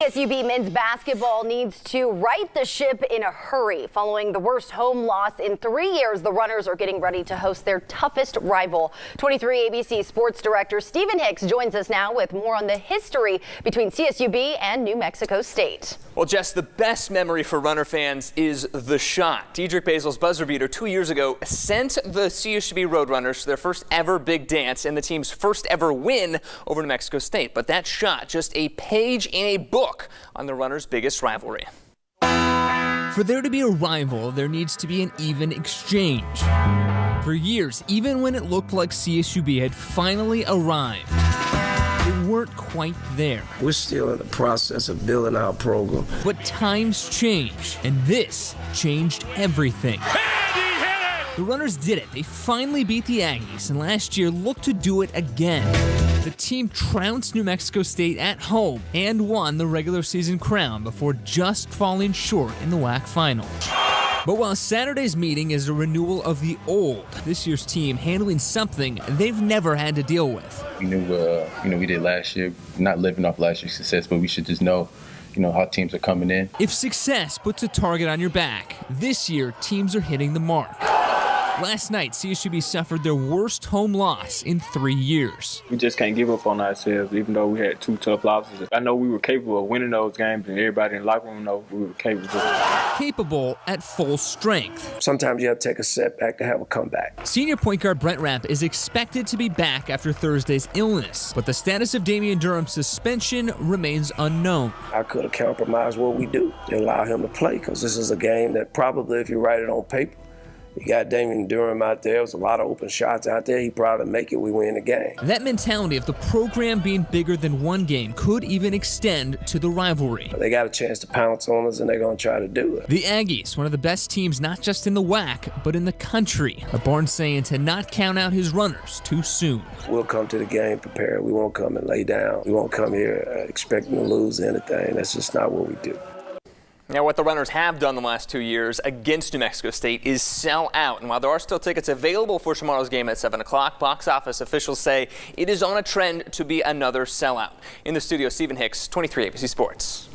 CSUB men's basketball needs to right the ship in a hurry. Following the worst home loss in 3 years, the Runners are getting ready to host their toughest rival. 23 ABC Sports Director Stephen Hicks joins us now with more on the history between CSUB and New Mexico State. Well, Jess, the best memory for Runner fans is the shot. Dedrick Basil's buzzer beater 2 years ago sent the CSUB Roadrunners to their first ever big dance and the team's first ever win over New Mexico State. But that shot, just a page in a book on the Runners' biggest rivalry. For there to be a rival, there needs to be an even exchange. For years, even when it looked like CSUB had finally arrived, they weren't quite there. We're still in the process of building our program. But times change, and this changed everything. The Runners did it. They finally beat the Aggies, and last year looked to do it again. The team trounced New Mexico State at home and won the regular season crown before just falling short in the WAC final. But while Saturday's meeting is a renewal of the old, this year's team handling something they've never had to deal with. We knew, we did last year, not living off last year's success, but we should just know, how teams are coming in. If success puts a target on your back, this year teams are hitting the mark. Last night, CSUB suffered their worst home loss in 3 years. We just can't give up on ourselves, even though we had 2 tough losses. I know we were capable of winning those games, and everybody in the locker room knows we were capable. Capable at full strength. Sometimes you have to take a setback to have a comeback. Senior point guard Brent Wrapp is expected to be back after Thursday's illness, but the status of Damiyne Durham's suspension remains unknown. I could have compromised what we do to allow him to play, because this is a game that probably, if you write it on paper, you got Damiyne Durham out there. There was a lot of open shots out there. He probably make it. We win the game. That mentality of the program being bigger than one game could even extend to the rivalry. They got a chance to pounce on us, and they're going to try to do it. The Aggies, one of the best teams not just in the WAC, but in the country. But Barnes saying to not count out his runners too soon. We'll come to the game prepared. We won't come and lay down. We won't come here expecting to lose anything. That's just not what we do. Now, what the Runners have done the last 2 years against New Mexico State is sell out. And while there are still tickets available for tomorrow's game at 7 o'clock, box office officials say it is on a trend to be another sellout. In the studio, Stephen Hicks, 23 ABC Sports.